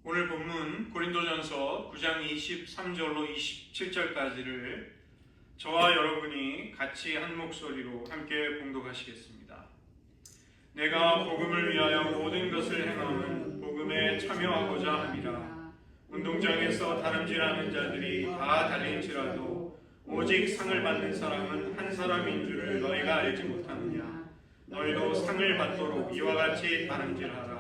오늘 본문 고린도전서 9장 23절로 27절까지를 저와 여러분이 같이 한 목소리로 함께 봉독하시겠습니다. 내가 복음을 위하여 모든 것을 행함은 복음에 참여하고자 함이라. 운동장에서 다름질하는 자들이 다 달릴지라도 오직 상을 받는 사람은 한 사람인 줄을 너희가 알지 못하느냐. 너희도 상을 받도록 이와 같이 다름질하라.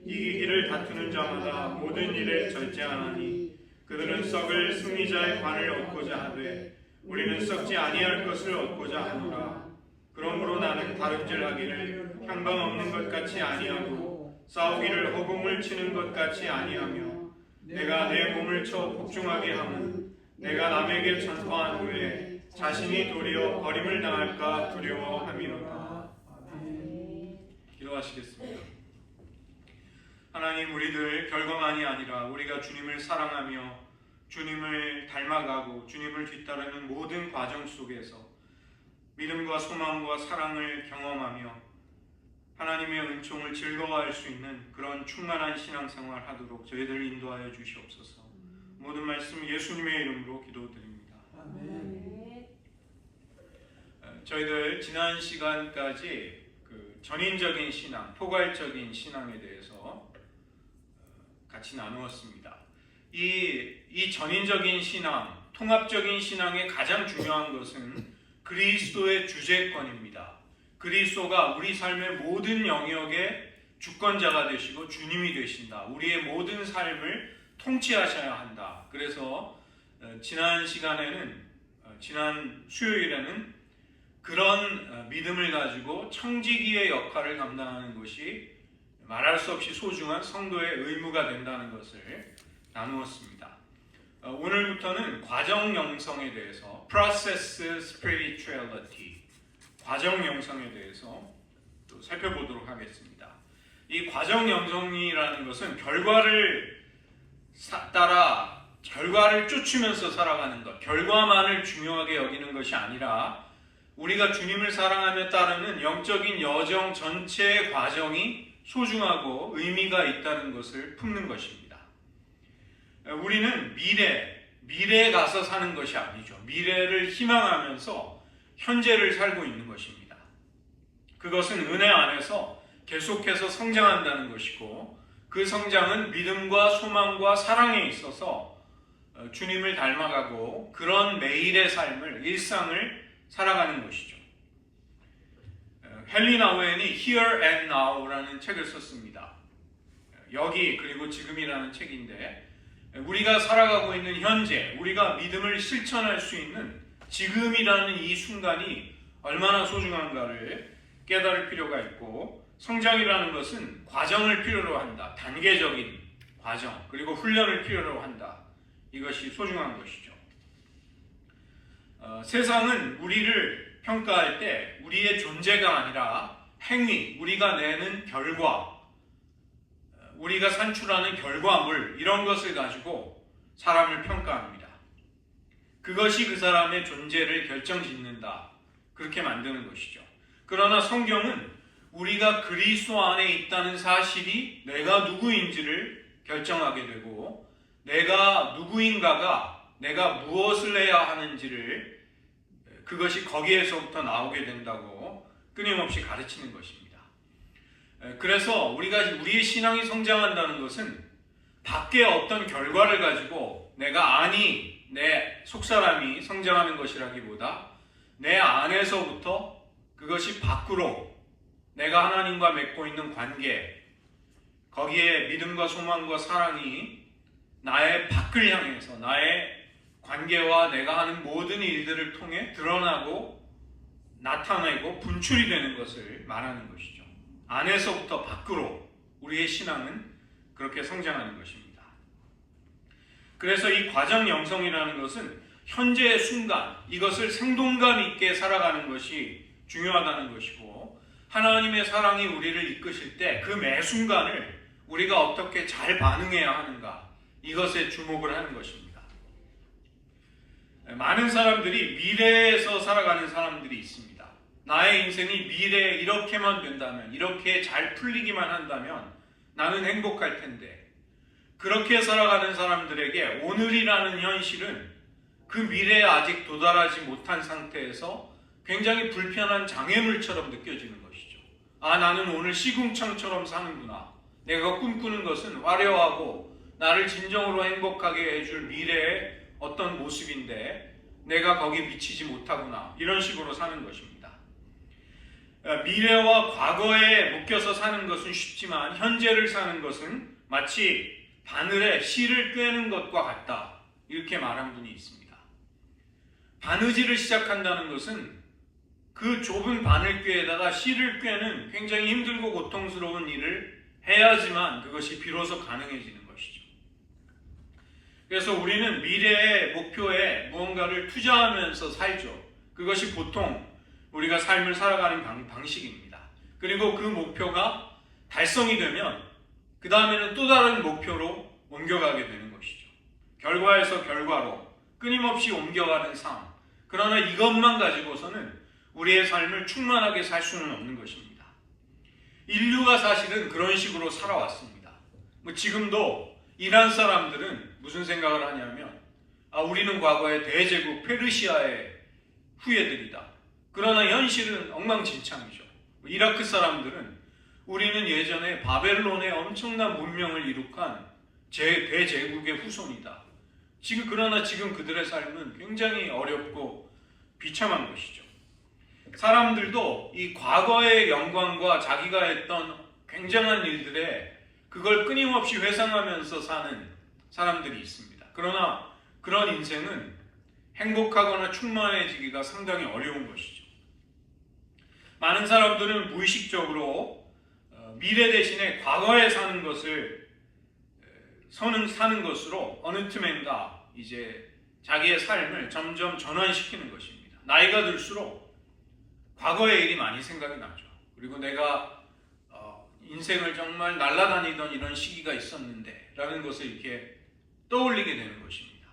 이기기를 다투는 자마다 모든 일에 절제하나니 그들은 썩을 승리자의 관을 얻고자 하되 우리는 썩지 아니할 것을 얻고자 하노라. 그러므로 나는 다름질하기를 향방 없는 것 같이 아니하고 싸우기를 허공을 치는 것 같이 아니하며 내가 내 몸을 쳐 복종하게 함은 내가 남에게 전파한 후에 자신이 도리어 버림을 당할까 두려워함이로다. 기도하시겠습니다. 하나님, 우리들 결과만이 아니라 우리가 주님을 사랑하며 주님을 닮아가고 주님을 뒤따르는 모든 과정 속에서 믿음과 소망과 사랑을 경험하며 하나님의 은총을 즐거워할 수 있는 그런 충만한 신앙생활 하도록 저희들을 인도하여 주시옵소서. 모든 말씀 예수님의 이름으로 기도드립니다. 아멘. 저희들 지난 시간까지 전인적인 신앙, 포괄적인 신앙에 대해서 같이 나누었습니다. 이 전인적인 신앙, 통합적인 신앙의 가장 중요한 것은 그리스도의 주재권입니다. 그리스도가 우리 삶의 모든 영역의 주권자가 되시고 주님이 되신다. 우리의 모든 삶을 통치하셔야 한다. 그래서 지난 수요일에는 그런 믿음을 가지고 청지기의 역할을 감당하는 것이 말할 수 없이 소중한 성도의 의무가 된다는 것을 나누었습니다. 오늘부터는 과정 영성에 대해서 Process Spirituality, 과정 영성에 대해서 또 살펴보도록 하겠습니다. 이 과정 영성이라는 것은 결과를 따라 결과를 쫓으면서 살아가는 것, 결과만을 중요하게 여기는 것이 아니라 우리가 주님을 사랑하며 따르는 영적인 여정 전체의 과정이 소중하고 의미가 있다는 것을 품는 것입니다. 우리는 미래에 가서 사는 것이 아니죠. 미래를 희망하면서 현재를 살고 있는 것입니다. 그것은 은혜 안에서 계속해서 성장한다는 것이고 그 성장은 믿음과 소망과 사랑에 있어서 주님을 닮아가고 그런 매일의 삶을, 일상을 살아가는 것이죠. 헨리 나우엔이 Here and Now라는 책을 썼습니다. 여기 그리고 지금이라는 책인데 우리가 살아가고 있는 현재, 우리가 믿음을 실천할 수 있는 지금이라는 이 순간이 얼마나 소중한가를 깨달을 필요가 있고 성장이라는 것은 과정을 필요로 한다. 단계적인 과정 그리고 훈련을 필요로 한다. 이것이 소중한 것이죠. 세상은 우리를 평가할 때 우리의 존재가 아니라 행위, 우리가 내는 결과, 우리가 산출하는 결과물 이런 것을 가지고 사람을 평가합니다. 그것이 그 사람의 존재를 결정짓는다. 그렇게 만드는 것이죠. 그러나 성경은 우리가 그리스도 안에 있다는 사실이 내가 누구인지를 결정하게 되고 내가 누구인가가 내가 무엇을 해야 하는지를 그것이 거기에서부터 나오게 된다고 끊임없이 가르치는 것입니다. 그래서 우리의 신앙이 성장한다는 것은 밖에 어떤 결과를 가지고 내 속사람이 성장하는 것이라기보다 내 안에서부터 그것이 밖으로 내가 하나님과 맺고 있는 관계, 거기에 믿음과 소망과 사랑이 나의 밖을 향해서 나의 관계와 내가 하는 모든 일들을 통해 드러나고 나타내고 분출이 되는 것을 말하는 것이죠. 안에서부터 밖으로 우리의 신앙은 그렇게 성장하는 것입니다. 그래서 이 과정 영성이라는 것은 현재의 순간, 이것을 생동감 있게 살아가는 것이 중요하다는 것이고 하나님의 사랑이 우리를 이끄실 때 그 매 순간을 우리가 어떻게 잘 반응해야 하는가, 이것에 주목을 하는 것입니다. 많은 사람들이 미래에서 살아가는 사람들이 있습니다. 나의 인생이 미래에 이렇게만 된다면, 이렇게 잘 풀리기만 한다면 나는 행복할 텐데 그렇게 살아가는 사람들에게 오늘이라는 현실은 그 미래에 아직 도달하지 못한 상태에서 굉장히 불편한 장애물처럼 느껴지는 것이죠. 아, 나는 오늘 시궁창처럼 사는구나. 내가 꿈꾸는 것은 화려하고 나를 진정으로 행복하게 해줄 미래의 어떤 모습인데 내가 거기에 미치지 못하구나. 이런 식으로 사는 것입니다. 미래와 과거에 묶여서 사는 것은 쉽지만 현재를 사는 것은 마치 바늘에 실을 꿰는 것과 같다. 이렇게 말한 분이 있습니다. 바느질을 시작한다는 것은 그 좁은 바늘꾀에다가 실을 꿰는 굉장히 힘들고 고통스러운 일을 해야지만 그것이 비로소 가능해지는 것이죠. 그래서 우리는 미래의 목표에 무언가를 투자하면서 살죠. 그것이 보통 우리가 삶을 살아가는 방식입니다. 그리고 그 목표가 달성이 되면 그 다음에는 또 다른 목표로 옮겨가게 되는 것이죠. 결과에서 결과로 끊임없이 옮겨가는 삶. 그러나 이것만 가지고서는 우리의 삶을 충만하게 살 수는 없는 것입니다. 인류가 사실은 그런 식으로 살아왔습니다. 지금도 이란 사람들은 무슨 생각을 하냐면 우리는 과거에 대제국 페르시아의 후예들이다. 그러나 현실은 엉망진창이죠. 이라크 사람들은 우리는 예전에 바벨론의 엄청난 문명을 이룩한 대제국의 후손이다. 그러나 지금 그들의 삶은 굉장히 어렵고 비참한 것이죠. 사람들도 이 과거의 영광과 자기가 했던 굉장한 일들에 그걸 끊임없이 회상하면서 사는 사람들이 있습니다. 그러나 그런 인생은 행복하거나 충만해지기가 상당히 어려운 것이죠. 많은 사람들은 무의식적으로 미래 대신에 과거에 사는 것을 사는 것으로 어느 틈엔가 이제 자기의 삶을 점점 전환시키는 것입니다. 나이가 들수록 과거의 일이 많이 생각이 나죠. 그리고 내가 인생을 정말 날아다니던 이런 시기가 있었는데 라는 것을 이렇게 떠올리게 되는 것입니다.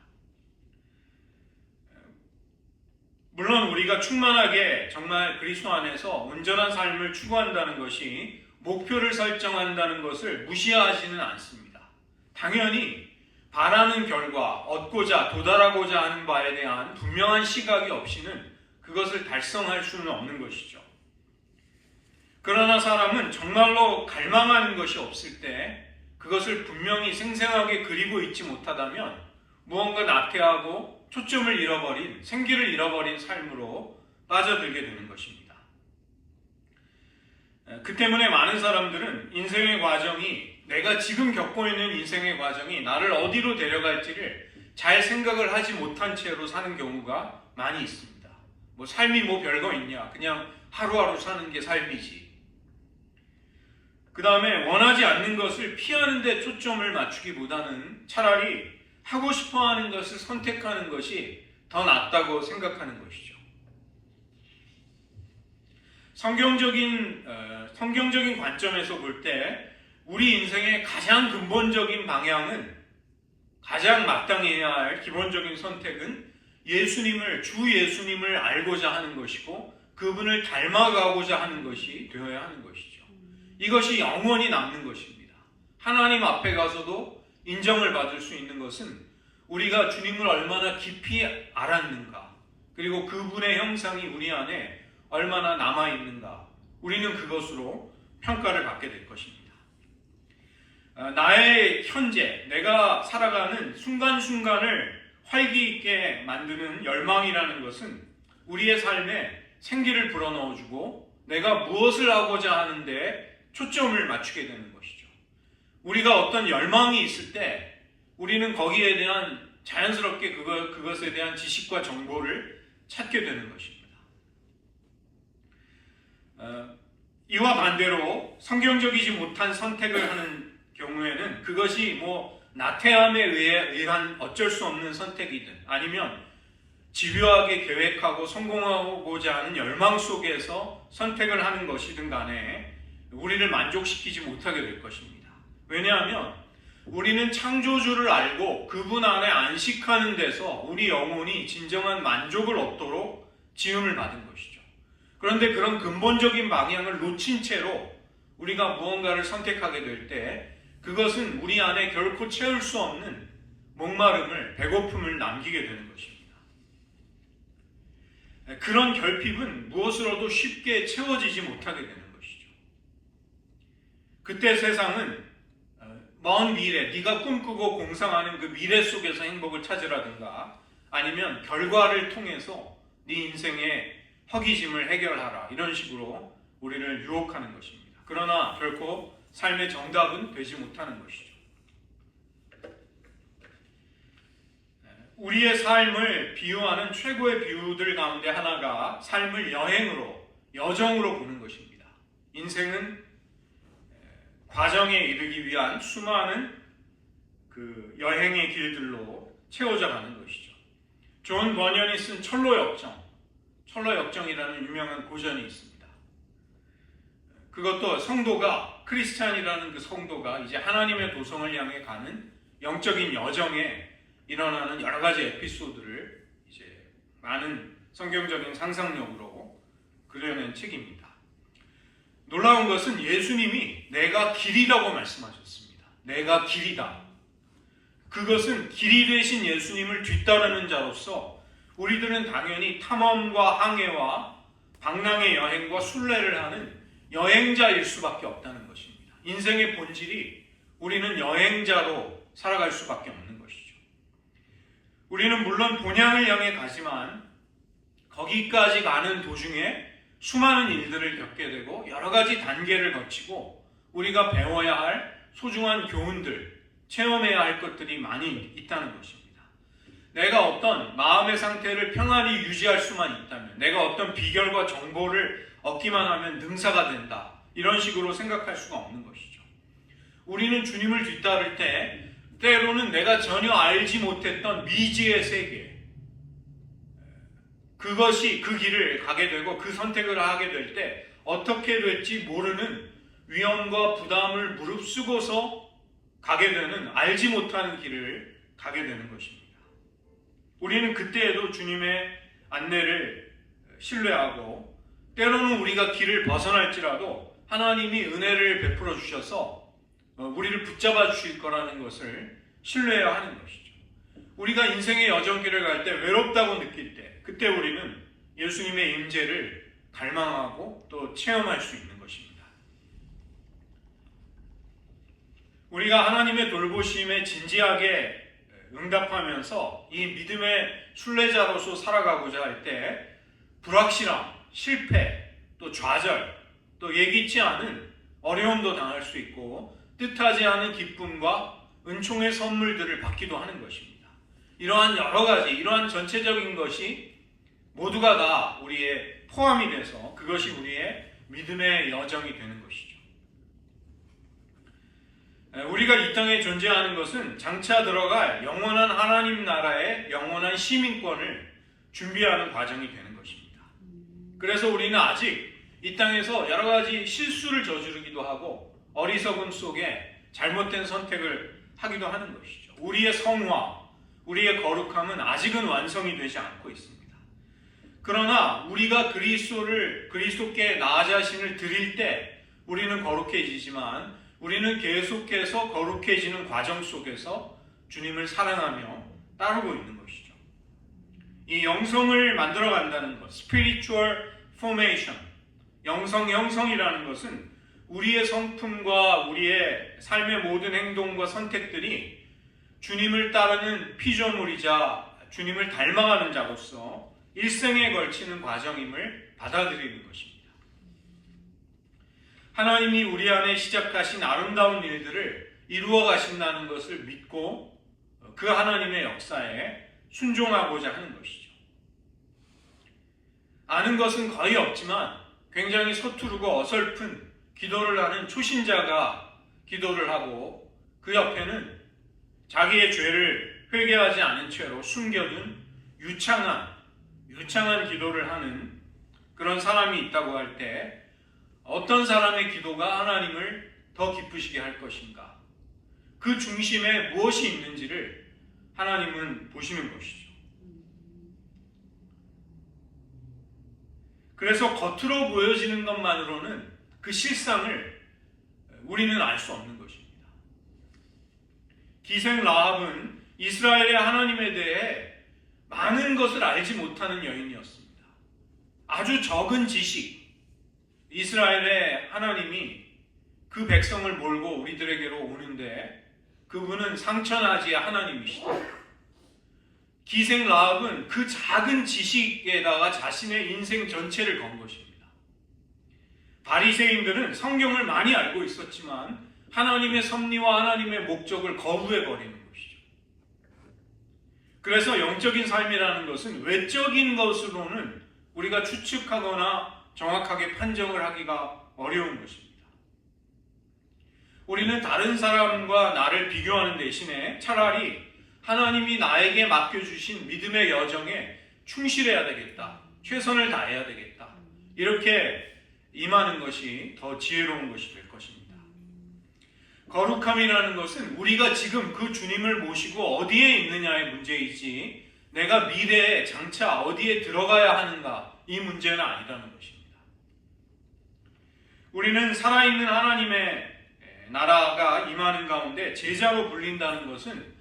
물론 우리가 충만하게 정말 그리스도 안에서 온전한 삶을 추구한다는 것이 목표를 설정한다는 것을 무시하지는 않습니다. 당연히 바라는 결과, 얻고자, 도달하고자 하는 바에 대한 분명한 시각이 없이는 그것을 달성할 수는 없는 것이죠. 그러나 사람은 정말로 갈망하는 것이 없을 때 그것을 분명히 생생하게 그리고 있지 못하다면 무언가 나태하고 초점을 잃어버린, 생기를 잃어버린 삶으로 빠져들게 되는 것입니다. 그 때문에 많은 사람들은 인생의 과정이, 내가 지금 겪고 있는 인생의 과정이 나를 어디로 데려갈지를 잘 생각을 하지 못한 채로 사는 경우가 많이 있습니다. 삶이 별거 있냐, 그냥 하루하루 사는 게 삶이지. 그 다음에 원하지 않는 것을 피하는 데 초점을 맞추기보다는 차라리 하고 싶어하는 것을 선택하는 것이 더 낫다고 생각하는 것이죠. 성경적인 관점에서 볼 때 우리 인생의 가장 근본적인 방향은, 가장 마땅해야 할 기본적인 선택은 주 예수님을 알고자 하는 것이고 그분을 닮아가고자 하는 것이 되어야 하는 것이죠. 이것이 영원히 남는 것입니다. 하나님 앞에 가서도 인정을 받을 수 있는 것은 우리가 주님을 얼마나 깊이 알았는가, 그리고 그분의 형상이 우리 안에 얼마나 남아있는가, 우리는 그것으로 평가를 받게 될 것입니다. 나의 현재, 내가 살아가는 순간순간을 활기 있게 만드는 열망이라는 것은 우리의 삶에 생기를 불어넣어주고 내가 무엇을 하고자 하는데 초점을 맞추게 되는 것이죠. 우리가 어떤 열망이 있을 때 우리는 거기에 대한 자연스럽게 그것에 대한 지식과 정보를 찾게 되는 것입니다. 이와 반대로 성경적이지 못한 선택을 하는 경우에는 그것이 나태함에 의한 어쩔 수 없는 선택이든 아니면 집요하게 계획하고 성공하고자 하는 열망 속에서 선택을 하는 것이든 간에 우리를 만족시키지 못하게 될 것입니다. 왜냐하면 우리는 창조주를 알고 그분 안에 안식하는 데서 우리 영혼이 진정한 만족을 얻도록 지음을 받은 것이죠. 그런데 그런 근본적인 방향을 놓친 채로 우리가 무언가를 선택하게 될 때 그것은 우리 안에 결코 채울 수 없는 목마름을, 배고픔을 남기게 되는 것입니다. 그런 결핍은 무엇으로도 쉽게 채워지지 못하게 되는 것이죠. 그때 세상은 먼 미래, 네가 꿈꾸고 공상하는 그 미래 속에서 행복을 찾으라든가 아니면 결과를 통해서 네 인생의 허기짐을 해결하라, 이런 식으로 우리를 유혹하는 것입니다. 그러나 결코 삶의 정답은 되지 못하는 것이죠. 우리의 삶을 비유하는 최고의 비유들 가운데 하나가 삶을 여행으로, 여정으로 보는 것입니다. 인생은 과정에 이르기 위한 수많은 그 여행의 길들로 채워져 가는 것이죠. 존 버년이 쓴 철로역정이라는 유명한 고전이 있습니다. 그것도 성도가, 크리스찬이라는 그 성도가 이제 하나님의 도성을 향해 가는 영적인 여정에 일어나는 여러 가지 에피소드를 이제 많은 성경적인 상상력으로 그려낸 책입니다. 놀라운 것은 예수님이 내가 길이라고 말씀하셨습니다. 내가 길이다. 그것은 길이 되신 예수님을 뒤따르는 자로서 우리들은 당연히 탐험과 항해와 방랑의 여행과 순례를 하는 여행자일 수밖에 없다는 것입니다. 인생의 본질이 우리는 여행자로 살아갈 수밖에 없는 것이죠. 우리는 물론 본향을 향해 가지만 거기까지 가는 도중에 수많은 일들을 겪게 되고 여러 가지 단계를 거치고 우리가 배워야 할 소중한 교훈들, 체험해야 할 것들이 많이 있다는 것입니다. 내가 어떤 마음의 상태를 평안히 유지할 수만 있다면, 내가 어떤 비결과 정보를 얻기만 하면 능사가 된다, 이런 식으로 생각할 수가 없는 것이죠. 우리는 주님을 뒤따를 때 때로는 내가 전혀 알지 못했던 미지의 세계, 그것이 그 길을 가게 되고 그 선택을 하게 될 때 어떻게 될지 모르는 위험과 부담을 무릅쓰고서 가게 되는, 알지 못하는 길을 가게 되는 것입니다. 우리는 그때에도 주님의 안내를 신뢰하고 때로는 우리가 길을 벗어날지라도 하나님이 은혜를 베풀어 주셔서 우리를 붙잡아 주실 거라는 것을 신뢰해야 하는 것이죠. 우리가 인생의 여정길을 갈 때 외롭다고 느낄 때, 그때 우리는 예수님의 임재를 갈망하고 또 체험할 수 있는 것입니다. 우리가 하나님의 돌보심에 진지하게 응답하면서 이 믿음의 순례자로서 살아가고자 할 때 불확실함, 실패, 또 좌절, 또 예기치 않은 어려움도 당할 수 있고 뜻하지 않은 기쁨과 은총의 선물들을 받기도 하는 것입니다. 이러한 여러 가지, 이러한 전체적인 것이 모두가 다 우리의 포함이 돼서 그것이 우리의 믿음의 여정이 되는 것이죠. 우리가 이 땅에 존재하는 것은 장차 들어갈 영원한 하나님 나라의 영원한 시민권을 준비하는 과정이 되는 것입니다. 그래서 우리는 아직 이 땅에서 여러 가지 실수를 저지르기도 하고 어리석음 속에 잘못된 선택을 하기도 하는 것이죠. 우리의 성화, 우리의 거룩함은 아직은 완성이 되지 않고 있습니다. 그러나 우리가 그리스도께 나 자신을 드릴 때 우리는 거룩해지지만 우리는 계속해서 거룩해지는 과정 속에서 주님을 사랑하며 따르고 있는 것이죠. 이 영성을 만들어 간다는 것, spiritual formation, 영성 형성이라는 것은 우리의 성품과 우리의 삶의 모든 행동과 선택들이 주님을 따르는 피조물이자 주님을 닮아가는 자로서 일생에 걸치는 과정임을 받아들이는 것입니다. 하나님이 우리 안에 시작하신 아름다운 일들을 이루어 가신다는 것을 믿고 그 하나님의 역사에 순종하고자 하는 것이죠. 아는 것은 거의 없지만 굉장히 서투르고 어설픈 기도를 하는 초신자가 기도를 하고 그 옆에는 자기의 죄를 회개하지 않은 채로 숨겨둔 유창한 기도를 하는 그런 사람이 있다고 할 때 어떤 사람의 기도가 하나님을 더 기쁘시게 할 것인가? 그 중심에 무엇이 있는지를 하나님은 보시는 것이죠. 그래서 겉으로 보여지는 것만으로는 그 실상을 우리는 알 수 없는 것입니다. 기생 라합은 이스라엘의 하나님에 대해 많은 것을 알지 못하는 여인이었습니다. 아주 적은 지식, 이스라엘의 하나님이 그 백성을 몰고 우리들에게로 오는데 그분은 상천하지의 하나님이시다. 기생 라합은 그 작은 지식에다가 자신의 인생 전체를 건 것입니다. 바리새인들은 성경을 많이 알고 있었지만 하나님의 섭리와 하나님의 목적을 거부해버리는 것이죠. 그래서 영적인 삶이라는 것은 외적인 것으로는 우리가 추측하거나 정확하게 판정을 하기가 어려운 것입니다. 우리는 다른 사람과 나를 비교하는 대신에 차라리 하나님이 나에게 맡겨주신 믿음의 여정에 충실해야 되겠다. 최선을 다해야 되겠다. 이렇게 임하는 것이 더 지혜로운 것이 될 것입니다. 거룩함이라는 것은 우리가 지금 그 주님을 모시고 어디에 있느냐의 문제이지 내가 미래에 장차 어디에 들어가야 하는가 이 문제는 아니라는 것입니다. 우리는 살아있는 하나님의 나라가 임하는 가운데 제자로 불린다는 것은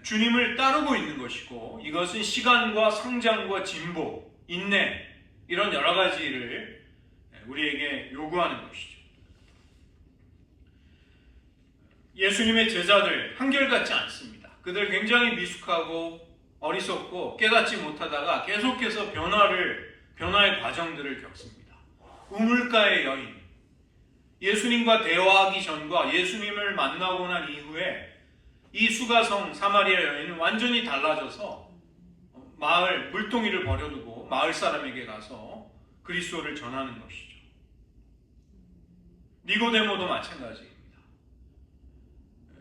주님을 따르고 있는 것이고 이것은 시간과 성장과 진보, 인내 이런 여러 가지를 우리에게 요구하는 것이죠. 예수님의 제자들 한결같지 않습니다. 그들 굉장히 미숙하고 어리석고 깨닫지 못하다가 계속해서 변화의 과정들을 겪습니다. 우물가의 여인, 예수님과 대화하기 전과 예수님을 만나고 난 이후에 이 수가성 사마리아 여인은 완전히 달라져서 마을 물동이를 버려두고 마을 사람에게 가서 그리스도를 전하는 것이죠. 니고데모도 마찬가지입니다.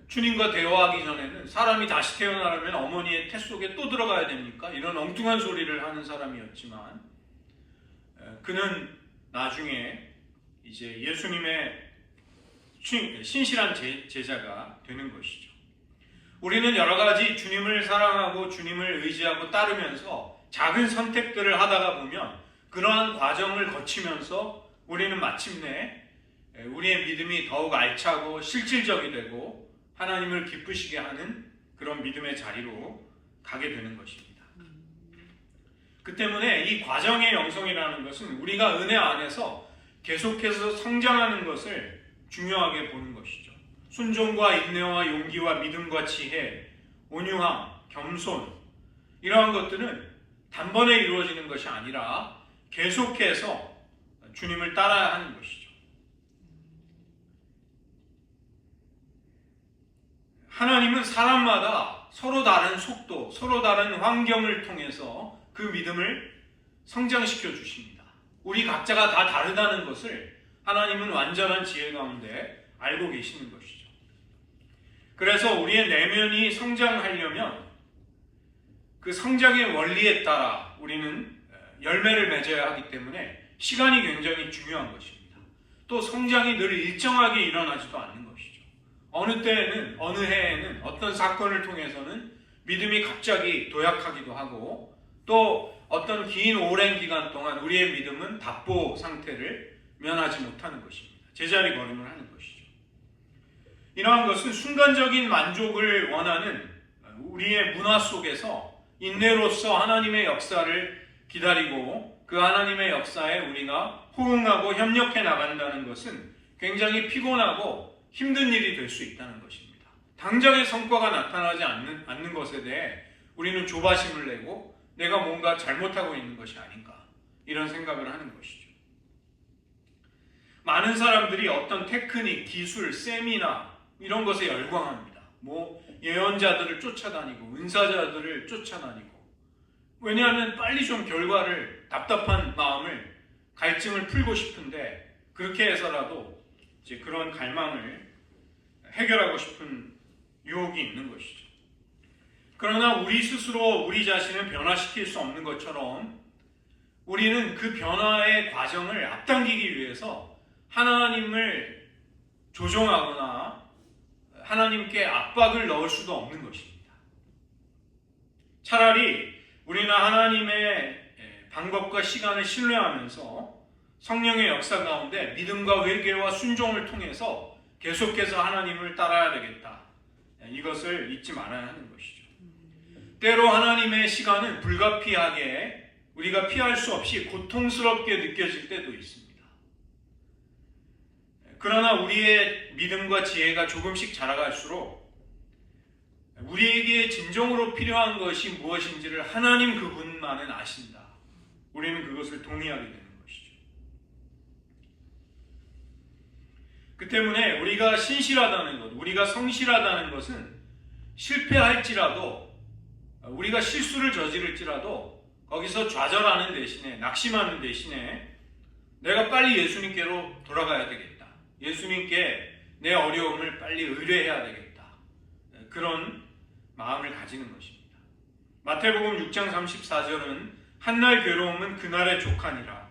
주님과 대화하기 전에는 사람이 다시 태어나려면 어머니의 태 속에 또 들어가야 됩니까? 이런 엉뚱한 소리를 하는 사람이었지만 그는 나중에 이제 예수님의 신실한 제자가 되는 것이죠. 우리는 여러 가지 주님을 사랑하고 주님을 의지하고 따르면서 작은 선택들을 하다가 보면 그러한 과정을 거치면서 우리는 마침내 우리의 믿음이 더욱 알차고 실질적이 되고 하나님을 기쁘시게 하는 그런 믿음의 자리로 가게 되는 것입니다. 그 때문에 이 과정의 영성이라는 것은 우리가 은혜 안에서 계속해서 성장하는 것을 중요하게 보는 것이죠. 순종과 인내와 용기와 믿음과 지혜, 온유함, 겸손 이러한 것들은 단번에 이루어지는 것이 아니라 계속해서 주님을 따라야 하는 것이죠. 하나님은 사람마다 서로 다른 속도, 서로 다른 환경을 통해서 그 믿음을 성장시켜 주십니다. 우리 각자가 다 다르다는 것을 하나님은 완전한 지혜 가운데 알고 계시는 것이죠. 그래서 우리의 내면이 성장하려면 그 성장의 원리에 따라 우리는 열매를 맺어야 하기 때문에 시간이 굉장히 중요한 것입니다. 또 성장이 늘 일정하게 일어나지도 않는 것이죠. 어느 때에는, 어느 해에는 어떤 사건을 통해서는 믿음이 갑자기 도약하기도 하고 또 어떤 긴 오랜 기간 동안 우리의 믿음은 답보 상태를 면하지 못하는 것입니다. 제자리 걸음을 하는 것이죠. 이러한 것은 순간적인 만족을 원하는 우리의 문화 속에서 인내로서 하나님의 역사를 기다리고 그 하나님의 역사에 우리가 호응하고 협력해 나간다는 것은 굉장히 피곤하고 힘든 일이 될 수 있다는 것입니다. 당장의 성과가 나타나지 않는 것에 대해 우리는 조바심을 내고 내가 뭔가 잘못하고 있는 것이 아닌가 이런 생각을 하는 것이죠. 많은 사람들이 어떤 테크닉, 기술, 세미나 이런 것에 열광합니다. 예언자들을 쫓아다니고 은사자들을 쫓아다니고 왜냐하면 빨리 좀 결과를 답답한 마음을 갈증을 풀고 싶은데 그렇게 해서라도 이제 그런 갈망을 해결하고 싶은 유혹이 있는 것이죠. 그러나 우리 스스로 우리 자신을 변화시킬 수 없는 것처럼 우리는 그 변화의 과정을 앞당기기 위해서 하나님을 조종하거나 하나님께 압박을 넣을 수도 없는 것입니다. 차라리 우리는 하나님의 방법과 시간을 신뢰하면서 성령의 역사 가운데 믿음과 회개와 순종을 통해서 계속해서 하나님을 따라야 되겠다. 이것을 잊지 말아야 하는 것이죠. 때로 하나님의 시간은 불가피하게 우리가 피할 수 없이 고통스럽게 느껴질 때도 있습니다. 그러나 우리의 믿음과 지혜가 조금씩 자라갈수록 우리에게 진정으로 필요한 것이 무엇인지를 하나님 그분만은 아신다. 우리는 그것을 동의하게 되는 것이죠. 그 때문에 우리가 신실하다는 것, 우리가 성실하다는 것은 실패할지라도, 우리가 실수를 저지를지라도 거기서 좌절하는 대신에, 낙심하는 대신에 내가 빨리 예수님께로 돌아가야 되겠다. 예수님께 내 어려움을 빨리 의뢰해야 되겠다. 그런 마음을 가지는 것입니다. 마태복음 6장 34절은 한날 괴로움은 그날의 족하니라.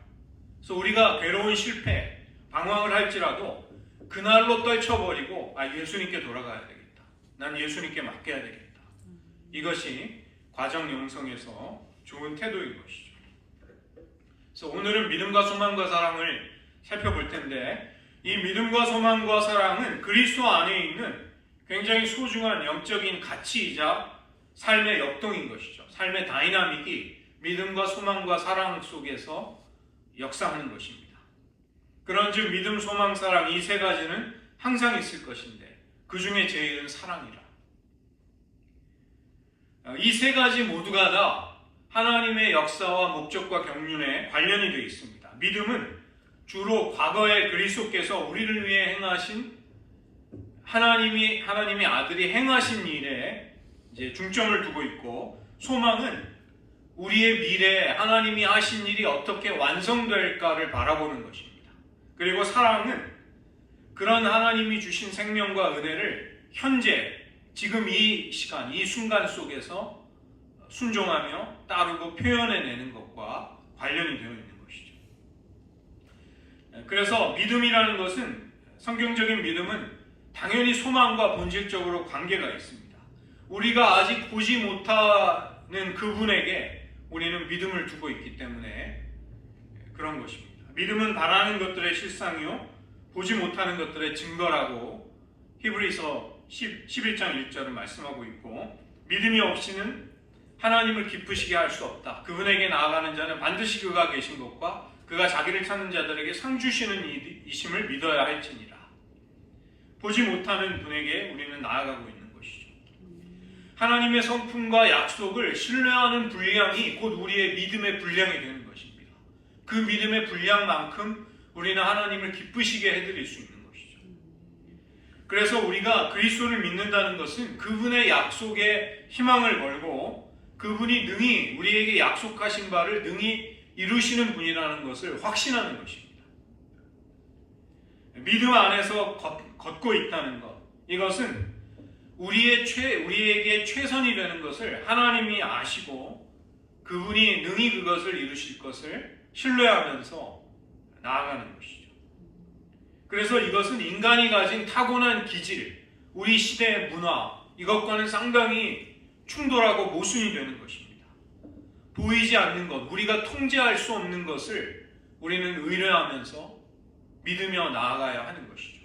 그래서 우리가 괴로운 실패, 방황을 할지라도 그날로 떨쳐버리고 예수님께 돌아가야 되겠다. 난 예수님께 맡겨야 되겠다. 이것이 과정 영성에서 좋은 태도인 것이죠. 그래서 오늘은 믿음과 소망과 사랑을 살펴볼 텐데, 이 믿음과 소망과 사랑은 그리스도 안에 있는 굉장히 소중한 영적인 가치이자 삶의 역동인 것이죠. 삶의 다이나믹이 믿음과 소망과 사랑 속에서 역사하는 것입니다. 그런즉 믿음, 소망, 사랑 이 세 가지는 항상 있을 것인데 그 중에 제일은 사랑이라. 이 세 가지 모두가 다 하나님의 역사와 목적과 경륜에 관련이 되어 있습니다. 믿음은 주로 과거의 그리스도께서 우리를 위해 행하신 하나님의 아들이 행하신 일에 이제 중점을 두고 있고, 소망은 우리의 미래에 하나님이 하신 일이 어떻게 완성될까를 바라보는 것입니다. 그리고 사랑은 그런 하나님이 주신 생명과 은혜를 현재 지금 이 시간, 이 순간 속에서 순종하며 따르고 표현해내는 것과 관련이 되어 있는 것이죠. 그래서 믿음이라는 것은, 성경적인 믿음은 당연히 소망과 본질적으로 관계가 있습니다. 우리가 아직 보지 못하는 그분에게 우리는 믿음을 두고 있기 때문에 그런 것입니다. 믿음은 바라는 것들의 실상이요 보지 못하는 것들의 증거라고 히브리서 11장 1절은 말씀하고 있고, 믿음이 없이는 하나님을 기쁘시게 할 수 없다. 그분에게 나아가는 자는 반드시 그가 계신 것과 그가 자기를 찾는 자들에게 상 주시는 이심을 믿어야 할지니라. 보지 못하는 분에게 우리는 나아가고 있는 것이죠. 하나님의 성품과 약속을 신뢰하는 분량이 곧 우리의 믿음의 분량이 되는 것입니다. 그 믿음의 분량만큼 우리는 하나님을 기쁘시게 해드릴 수 있는 것이죠. 그래서 우리가 그리스도를 믿는다는 것은 그분의 약속에 희망을 걸고 그분이 능히 우리에게 약속하신 바를 능히 이루시는 분이라는 것을 확신하는 것입니다. 믿음 안에서 걷고 있다는 것, 이것은 우리에게 최선이 되는 것을 하나님이 아시고 그분이 능히 그것을 이루실 것을 신뢰하면서 나아가는 것이죠. 그래서 이것은 인간이 가진 타고난 기질, 우리 시대의 문화, 이것과는 상당히 충돌하고 모순이 되는 것입니다. 보이지 않는 것, 우리가 통제할 수 없는 것을 우리는 의뢰하면서 믿으며 나아가야 하는 것이죠.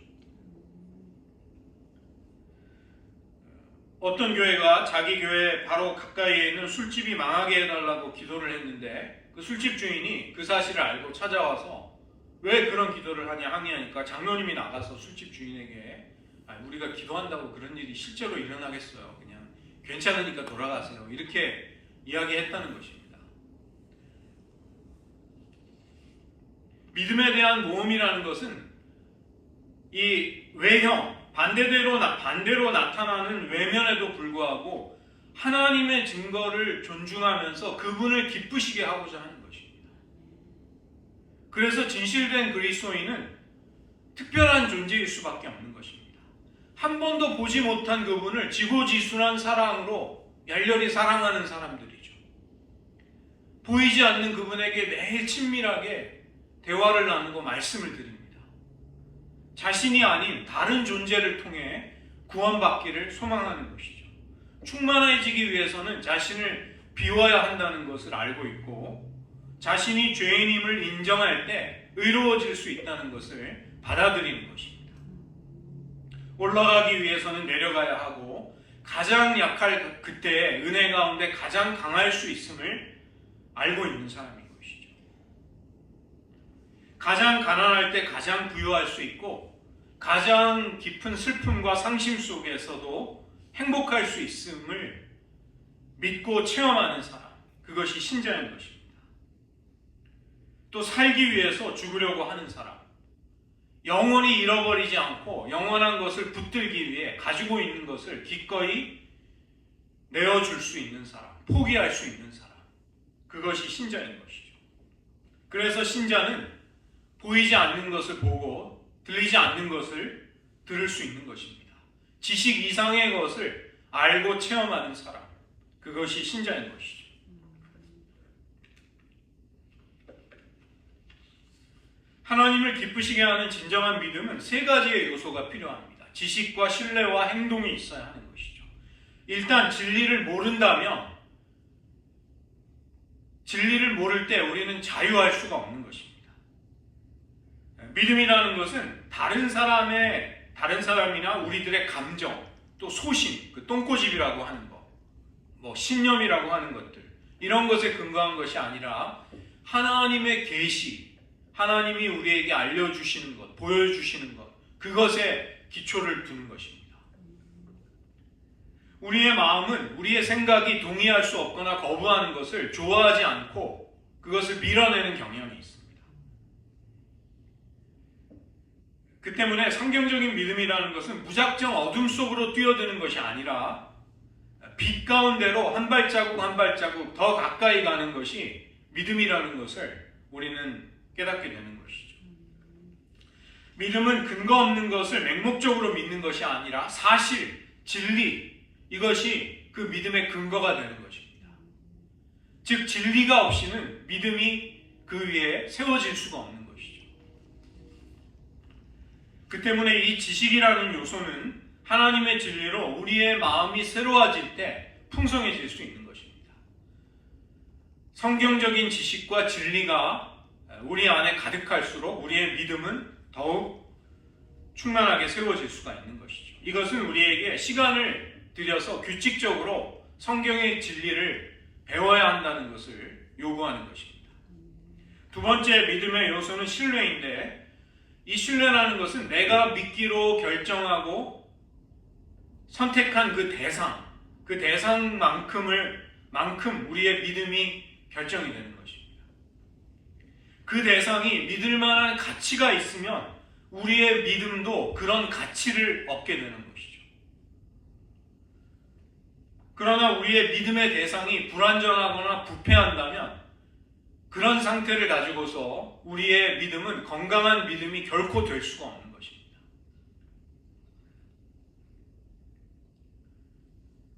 어떤 교회가 자기 교회 바로 가까이에 있는 술집이 망하게 해달라고 기도를 했는데, 그 술집 주인이 그 사실을 알고 찾아와서 왜 그런 기도를 하냐 항의하니까 장로님이 나가서 술집 주인에게 우리가 기도한다고 그런 일이 실제로 일어나겠어요. 그냥 괜찮으니까 돌아가세요. 이렇게 이야기했다는 것입니다. 믿음에 대한 모험이라는 것은 이 외형, 반대로 나타나는 외면에도 불구하고 하나님의 증거를 존중하면서 그분을 기쁘시게 하고자 하는 것입니다. 그래서 진실된 그리스도인은 특별한 존재일 수밖에 없는 것입니다. 한 번도 보지 못한 그분을 지고지순한 사랑으로 열렬히 사랑하는 사람들이죠. 보이지 않는 그분에게 매일 친밀하게 대화를 나누고 말씀을 드립니다. 자신이 아닌 다른 존재를 통해 구원받기를 소망하는 것이죠. 충만해지기 위해서는 자신을 비워야 한다는 것을 알고 있고, 자신이 죄인임을 인정할 때 의로워질 수 있다는 것을 받아들이는 것입니다. 올라가기 위해서는 내려가야 하고, 가장 약할 그때 은혜 가운데 가장 강할 수 있음을 알고 있는 사람인 것이죠. 가장 가난할 때 가장 부유할 수 있고 가장 깊은 슬픔과 상심 속에서도 행복할 수 있음을 믿고 체험하는 사람, 그것이 신자인 것입니다. 또 살기 위해서 죽으려고 하는 사람, 영원히 잃어버리지 않고 영원한 것을 붙들기 위해 가지고 있는 것을 기꺼이 내어줄 수 있는 사람, 포기할 수 있는 사람, 그것이 신자인 것이죠. 그래서 신자는 보이지 않는 것을 보고 들리지 않는 것을 들을 수 있는 것입니다. 지식 이상의 것을 알고 체험하는 사람, 그것이 신자인 것이죠. 하나님을 기쁘시게 하는 진정한 믿음은 세 가지의 요소가 필요합니다. 지식과 신뢰와 행동이 있어야 하는 것이죠. 일단 진리를 모른다면, 진리를 모를 때 우리는 자유할 수가 없는 것입니다. 믿음이라는 것은 다른 사람이나 우리들의 감정, 또 소신, 그 똥꼬집이라고 하는 것, 신념이라고 하는 것들, 이런 것에 근거한 것이 아니라 하나님의 계시, 하나님이 우리에게 알려주시는 것, 보여주시는 것, 그것에 기초를 두는 것입니다. 우리의 마음은 우리의 생각이 동의할 수 없거나 거부하는 것을 좋아하지 않고 그것을 밀어내는 경향이 있습니다. 그 때문에 성경적인 믿음이라는 것은 무작정 어둠 속으로 뛰어드는 것이 아니라 빛 가운데로 한 발자국 한 발자국 더 가까이 가는 것이 믿음이라는 것을 우리는 깨닫게 되는 것이죠. 믿음은 근거 없는 것을 맹목적으로 믿는 것이 아니라 사실, 진리, 이것이 그 믿음의 근거가 되는 것입니다. 즉 진리가 없이는 믿음이 그 위에 세워질 수가 없는 것이죠. 그 때문에 이 지식이라는 요소는 하나님의 진리로 우리의 마음이 새로워질 때 풍성해질 수 있는 것입니다. 성경적인 지식과 진리가 우리 안에 가득할수록 우리의 믿음은 더욱 충만하게 세워질 수가 있는 것이죠. 이것은 우리에게 시간을 들여서 규칙적으로 성경의 진리를 배워야 한다는 것을 요구하는 것입니다. 두 번째 믿음의 요소는 신뢰인데, 이 신뢰라는 것은 내가 믿기로 결정하고 선택한 그 대상만큼 우리의 믿음이 결정이 되는 것입니다. 그 대상이 믿을 만한 가치가 있으면 우리의 믿음도 그런 가치를 얻게 되는 것이죠. 그러나 우리의 믿음의 대상이 불완전하거나 부패한다면 그런 상태를 가지고서 우리의 믿음은 건강한 믿음이 결코 될 수가 없는 것입니다.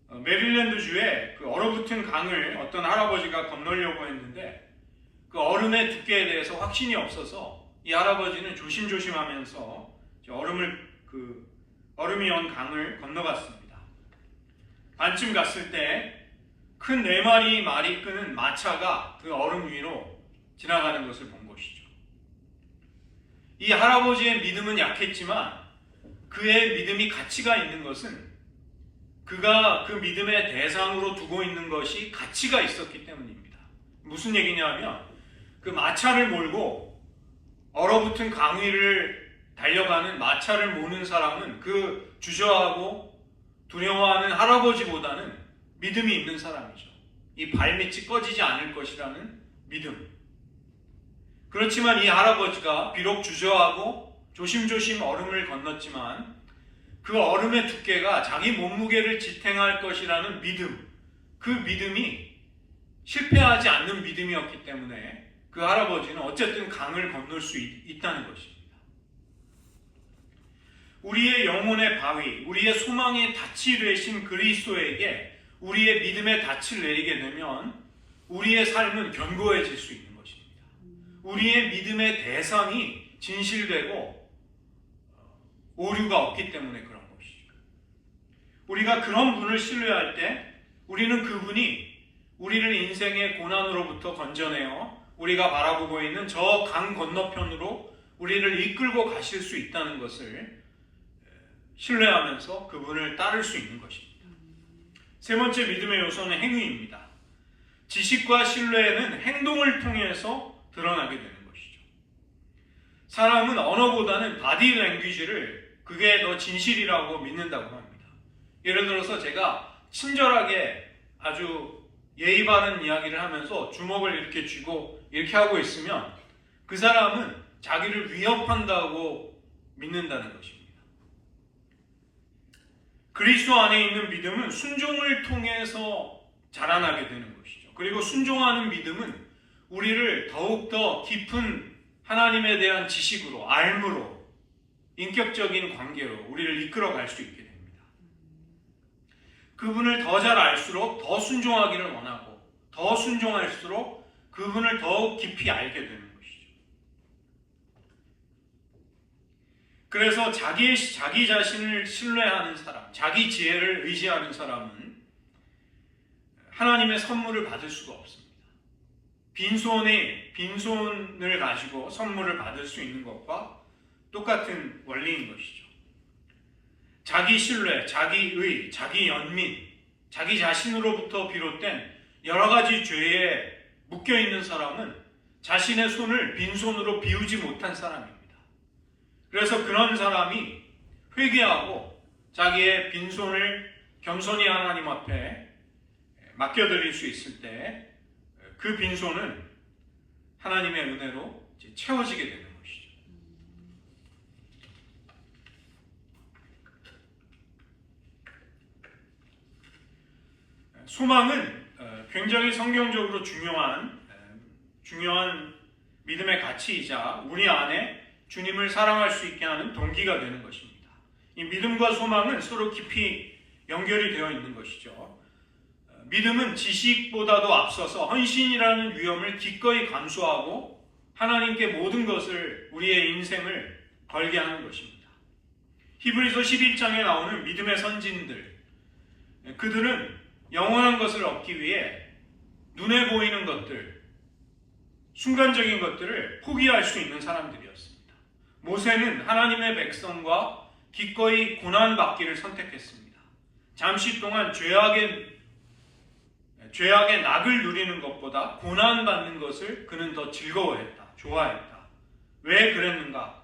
메릴랜드주에 그 얼어붙은 강을 어떤 할아버지가 건너려고 했는데 그 얼음의 두께에 대해서 확신이 없어서 이 할아버지는 조심조심하면서 얼음이 온 강을 건너갔습니다. 반쯤 갔을 때 큰 4마리 말이 끄는 마차가 그 얼음 위로 지나가는 것을 본 것이죠. 이 할아버지의 믿음은 약했지만 그의 믿음이 가치가 있는 것은 그가 그 믿음의 대상으로 두고 있는 것이 가치가 있었기 때문입니다. 무슨 얘기냐면 그 마차를 몰고 얼어붙은 강 위를 달려가는 마차를 모는 사람은 그 주저하고 두려워하는 할아버지보다는 믿음이 있는 사람이죠. 이 발밑이 꺼지지 않을 것이라는 믿음. 그렇지만 이 할아버지가 비록 주저하고 조심조심 얼음을 건넜지만 그 얼음의 두께가 자기 몸무게를 지탱할 것이라는 믿음, 그 믿음이 실패하지 않는 믿음이었기 때문에 그 할아버지는 어쨌든 강을 건널 수 있다는 것입니다. 우리의 영혼의 바위, 우리의 소망의 닻이 되신 그리스도에게 우리의 믿음의 닻을 내리게 되면 우리의 삶은 견고해질 수 있는 것입니다. 우리의 믿음의 대상이 진실되고 오류가 없기 때문에 그런 것이죠. 우리가 그런 분을 신뢰할 때 우리는 그분이 우리를 인생의 고난으로부터 건져내어 우리가 바라보고 있는 저 강 건너편으로 우리를 이끌고 가실 수 있다는 것을 신뢰하면서 그분을 따를 수 있는 것입니다. 세 번째 믿음의 요소는 행위입니다. 지식과 신뢰는 행동을 통해서 드러나게 되는 것이죠. 사람은 언어보다는 바디 랭귀지를 그게 더 진실이라고 믿는다고 합니다. 예를 들어서 제가 친절하게 아주 예의 바른 이야기를 하면서 주먹을 이렇게 쥐고 이렇게 하고 있으면 그 사람은 자기를 위협한다고 믿는다는 것입니다. 그리스도 안에 있는 믿음은 순종을 통해서 자라나게 되는 것이죠. 그리고 순종하는 믿음은 우리를 더욱더 깊은 하나님에 대한 지식으로, 알므로, 인격적인 관계로 우리를 이끌어갈 수 있게 됩니다. 그분을 더 잘 알수록 더 순종하기를 원하고, 더 순종할수록 그분을 더욱 깊이 알게 되는 것이죠. 그래서 자기 자신을 신뢰하는 사람, 자기 지혜를 의지하는 사람은 하나님의 선물을 받을 수가 없습니다. 빈손을 가지고 선물을 받을 수 있는 것과 똑같은 원리인 것이죠. 자기 신뢰, 자기 의, 자기 연민, 자기 자신으로부터 비롯된 여러 가지 죄에 묶여있는 사람은 자신의 손을 빈손으로 비우지 못한 사람입니다. 그래서 그런 사람이 회개하고 자기의 빈손을 겸손히 하나님 앞에 맡겨드릴 수 있을 때 그 빈손은 하나님의 은혜로 채워지게 되는 것이죠. 소망은 굉장히 성경적으로 중요한 믿음의 가치이자 우리 안에 주님을 사랑할 수 있게 하는 동기가 되는 것입니다. 이 믿음과 소망은 서로 깊이 연결이 되어 있는 것이죠. 믿음은 지식보다도 앞서서 헌신이라는 위험을 기꺼이 감수하고 하나님께 모든 것을, 우리의 인생을 걸게 하는 것입니다. 히브리서 11장에 나오는 믿음의 선진들, 그들은 영원한 것을 얻기 위해 눈에 보이는 것들, 순간적인 것들을 포기할 수 있는 사람들이었습니다. 모세는 하나님의 백성과 기꺼이 고난받기를 선택했습니다. 잠시 동안 죄악의 낙을 누리는 것보다 고난받는 것을 그는 더 즐거워했다, 좋아했다. 왜 그랬는가?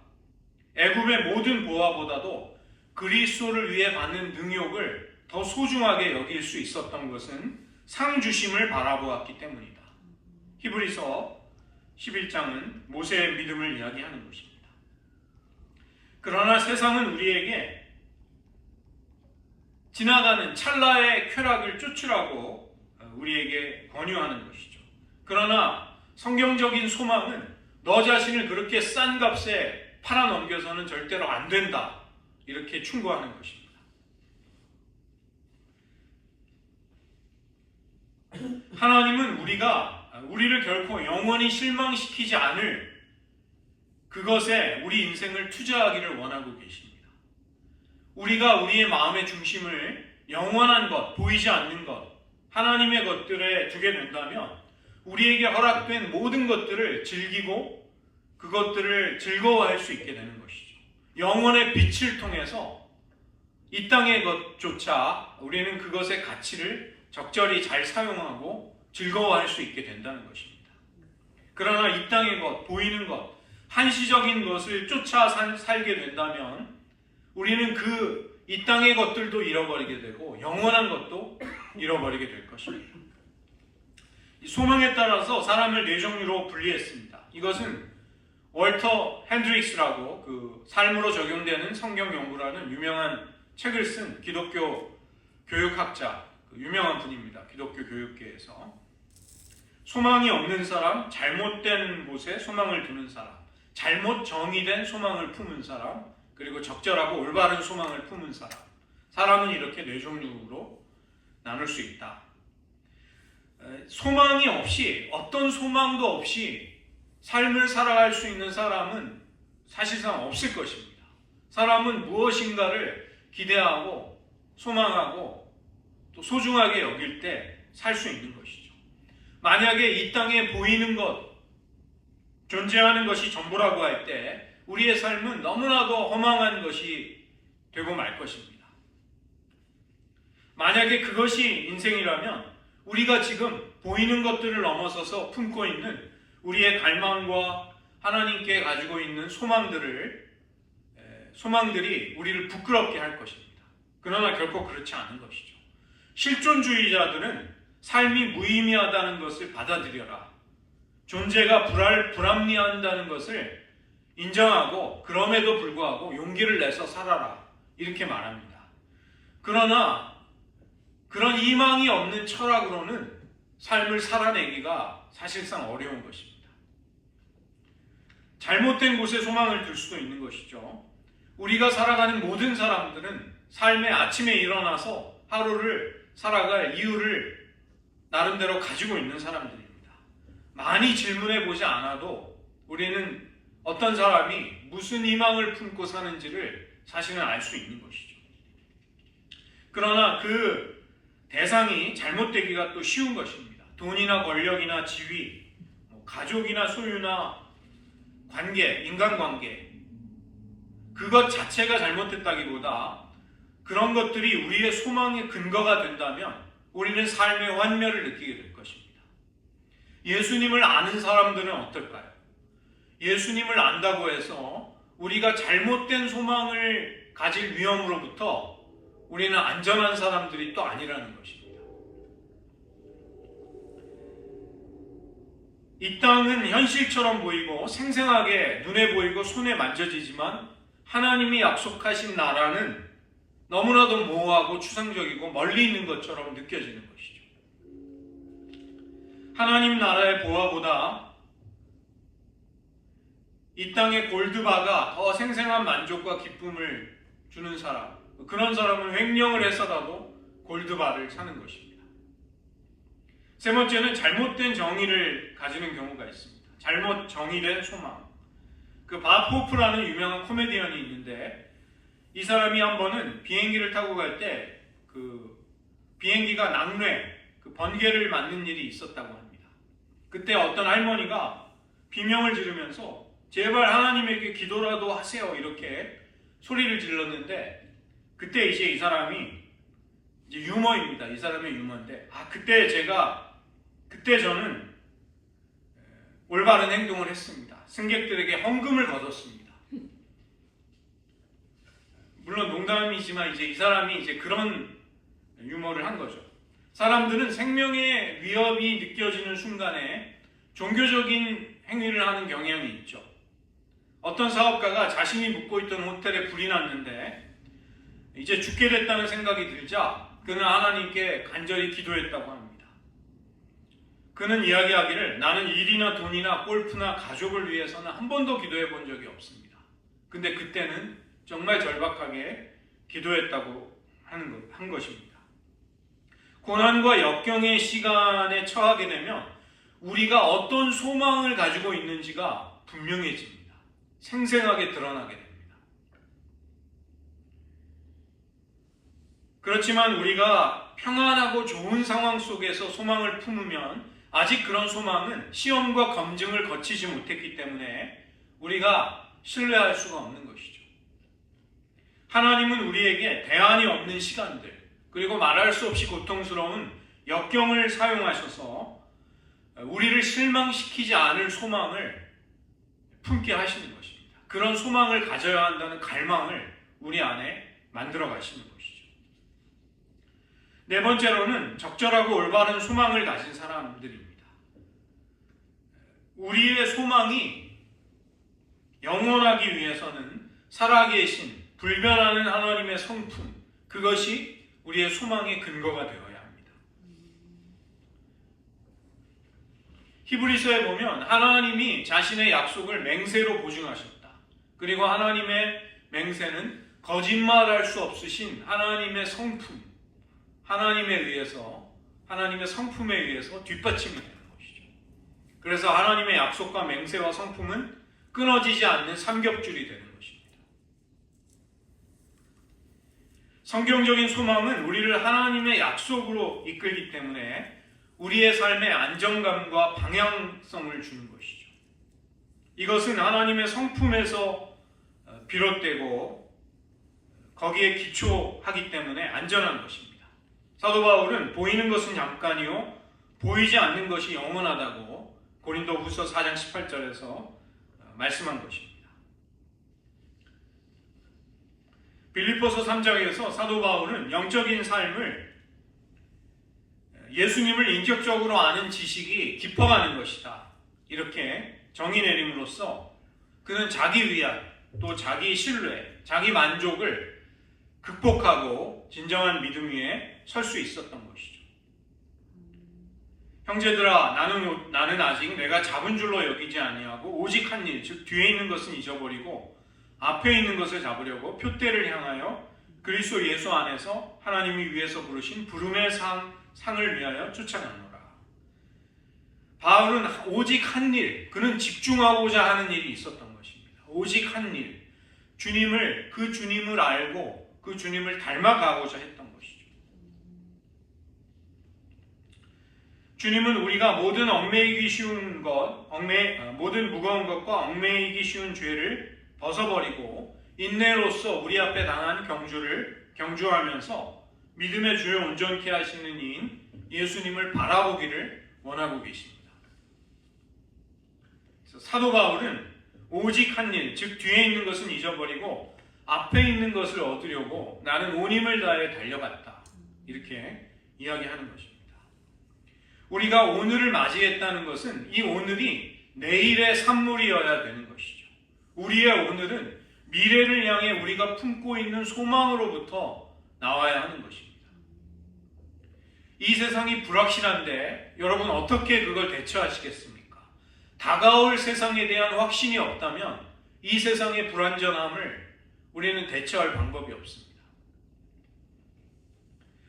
애굽의 모든 보화보다도 그리스도를 위해 받는 능욕을 더 소중하게 여길 수 있었던 것은 상 주심을 바라보았기 때문이다. 히브리서 11장은 모세의 믿음을 이야기하는 것입니다. 그러나 세상은 우리에게 지나가는 찰나의 쾌락을 쫓으라고 우리에게 권유하는 것이죠. 그러나 성경적인 소망은 너 자신을 그렇게 싼 값에 팔아넘겨서는 절대로 안 된다, 이렇게 충고하는 것입니다. 하나님은 우리를 결코 영원히 실망시키지 않을 그것에 우리 인생을 투자하기를 원하고 계십니다. 우리가 우리의 마음의 중심을 영원한 것, 보이지 않는 것, 하나님의 것들에 두게 된다면 우리에게 허락된 모든 것들을 즐기고 그것들을 즐거워할 수 있게 되는 것이죠. 영원의 빛을 통해서 이 땅의 것조차 우리는 그것의 가치를 적절히 잘 사용하고 즐거워할 수 있게 된다는 것입니다. 그러나 이 땅의 것, 보이는 것, 한시적인 것을 쫓아 살게 된다면 우리는 이 땅의 것들도 잃어버리게 되고 영원한 것도 잃어버리게 될 것입니다. 소망에 따라서 사람을 네 종류로 분리했습니다. 이것은 월터 핸드릭스라고 그 삶으로 적용되는 성경 연구라는 유명한 책을 쓴 기독교 교육학자, 유명한 분입니다. 기독교 교육계에서. 소망이 없는 사람, 잘못된 곳에 소망을 두는 사람, 잘못 정의된 소망을 품은 사람, 그리고 적절하고 올바른 소망을 품은 사람. 사람은 이렇게 네 종류로 나눌 수 있다. 소망이 없이, 어떤 소망도 없이 삶을 살아갈 수 있는 사람은 사실상 없을 것입니다. 사람은 무엇인가를 기대하고 소망하고 또 소중하게 여길 때 살 수 있는 것이죠. 만약에 이 땅에 보이는 것, 존재하는 것이 전부라고 할 때 우리의 삶은 너무나도 허망한 것이 되고 말 것입니다. 만약에 그것이 인생이라면 우리가 지금 보이는 것들을 넘어서서 품고 있는 우리의 갈망과 하나님께 가지고 있는 소망들이 우리를 부끄럽게 할 것입니다. 그러나 결코 그렇지 않은 것이죠. 실존주의자들은 삶이 무의미하다는 것을 받아들여라. 존재가 불합리한다는 것을 인정하고 그럼에도 불구하고 용기를 내서 살아라. 이렇게 말합니다. 그러나 그런 희망이 없는 철학으로는 삶을 살아내기가 사실상 어려운 것입니다. 잘못된 곳에 소망을 둘 수도 있는 것이죠. 우리가 살아가는 모든 사람들은 삶의 아침에 일어나서 하루를 살아갈 이유를 나름대로 가지고 있는 사람들입니다. 많이 질문해 보지 않아도 우리는 어떤 사람이 무슨 희망을 품고 사는지를 사실은 알 수 있는 것이죠. 그러나 그 대상이 잘못되기가 또 쉬운 것입니다. 돈이나 권력이나 지위, 가족이나 소유나 관계, 인간관계, 그것 자체가 잘못됐다기보다 그런 것들이 우리의 소망의 근거가 된다면 우리는 삶의 환멸을 느끼게 될 것입니다. 예수님을 아는 사람들은 어떨까요? 예수님을 안다고 해서 우리가 잘못된 소망을 가질 위험으로부터 우리는 안전한 사람들이 또 아니라는 것입니다. 이 땅은 현실처럼 보이고 생생하게 눈에 보이고 손에 만져지지만 하나님이 약속하신 나라는 너무나도 모호하고 추상적이고 멀리 있는 것처럼 느껴지는 것이죠. 하나님 나라의 보화보다 이 땅의 골드바가 더 생생한 만족과 기쁨을 주는 사람, 그런 사람은 횡령을 해서라도 골드바를 사는 것입니다. 세 번째는 잘못된 정의를 가지는 경우가 있습니다. 잘못 정의된 소망. 그 밥 호프라는 유명한 코미디언이 있는데 이 사람이 한 번은 비행기를 타고 갈 때 그 비행기가 낙뢰, 그 번개를 맞는 일이 있었다고 합니다. 그때 어떤 할머니가 비명을 지르면서 제발 하나님에게 기도라도 하세요 이렇게 소리를 질렀는데 그때 이제 이 사람이 이제 유머입니다. 이 사람의 유머인데 그때 저는 올바른 행동을 했습니다. 승객들에게 헌금을 거뒀습니다. 물론 농담이지만 이제 이 사람이 이제 그런 유머를 한 거죠. 사람들은 생명의 위협이 느껴지는 순간에 종교적인 행위를 하는 경향이 있죠. 어떤 사업가가 자신이 묵고 있던 호텔에 불이 났는데 이제 죽게 됐다는 생각이 들자 그는 하나님께 간절히 기도했다고 합니다. 그는 이야기하기를 나는 일이나 돈이나 골프나 가족을 위해서는 한 번도 기도해 본 적이 없습니다. 근데 그때는 정말 절박하게 기도했다고 한 것입니다. 고난과 역경의 시간에 처하게 되면 우리가 어떤 소망을 가지고 있는지가 분명해집니다. 생생하게 드러나게 됩니다. 그렇지만 우리가 평안하고 좋은 상황 속에서 소망을 품으면 아직 그런 소망은 시험과 검증을 거치지 못했기 때문에 우리가 신뢰할 수가 없는 것이죠. 하나님은 우리에게 대안이 없는 시간들, 그리고 말할 수 없이 고통스러운 역경을 사용하셔서 우리를 실망시키지 않을 소망을 품게 하시는 것입니다. 그런 소망을 가져야 한다는 갈망을 우리 안에 만들어 가시는 것이죠. 네 번째로는 적절하고 올바른 소망을 가진 사람들입니다. 우리의 소망이 영원하기 위해서는 살아계신 불변하는 하나님의 성품, 그것이 우리의 소망의 근거가 되어야 합니다. 히브리서에 보면 하나님이 자신의 약속을 맹세로 보증하셨다. 그리고 하나님의 맹세는 거짓말할 수 없으신 하나님의 성품, 하나님의 성품에 의해서 뒷받침이 되는 것이죠. 그래서 하나님의 약속과 맹세와 성품은 끊어지지 않는 삼겹줄이 되는 것입니다. 성경적인 소망은 우리를 하나님의 약속으로 이끌기 때문에 우리의 삶에 안정감과 방향성을 주는 것이죠. 이것은 하나님의 성품에서 비롯되고 거기에 기초하기 때문에 안전한 것입니다. 사도 바울은 보이는 것은 잠깐이요 보이지 않는 것이 영원하다고 고린도후서 4장 18절에서 말씀한 것입니다. 빌립보서 3장에서 사도 바울은 영적인 삶을 예수님을 인격적으로 아는 지식이 깊어가는 것이다, 이렇게 정의 내림으로써 그는 자기 위안, 또 자기 신뢰, 자기 만족을 극복하고 진정한 믿음 위에 설 수 있었던 것이죠. 형제들아, 나는 아직 내가 잡은 줄로 여기지 아니하고 오직 한 일, 즉 뒤에 있는 것은 잊어버리고 앞에 있는 것을 잡으려고 표대를 향하여 그리스도 예수 안에서 하나님이 위에서 부르신 부름의 상을 위하여 쫓아가노라. 바울은 오직 한 일, 그는 집중하고자 하는 일이 있었던 것입니다. 오직 한 일, 그 주님을 알고 그 주님을 닮아가고자 했던 것이죠. 주님은 우리가 모든 얽매이기 쉬운 것, 모든 무거운 것과 얽매이기 쉬운 죄를 벗어버리고 인내로서 우리 앞에 당한 경주를 경주하면서 믿음의 주를 온전케 하시는 이인 예수님을 바라보기를 원하고 계십니다. 그래서 사도 바울은 오직 한 일, 즉 뒤에 있는 것은 잊어버리고 앞에 있는 것을 얻으려고 나는 온 힘을 다해 달려갔다, 이렇게 이야기하는 것입니다. 우리가 오늘을 맞이했다는 것은 이 오늘이 내일의 산물이어야 되는 것이죠. 우리의 오늘은 미래를 향해 우리가 품고 있는 소망으로부터 나와야 하는 것입니다. 이 세상이 불확실한데 여러분 어떻게 그걸 대처하시겠습니까? 다가올 세상에 대한 확신이 없다면 이 세상의 불완전함을 우리는 대처할 방법이 없습니다.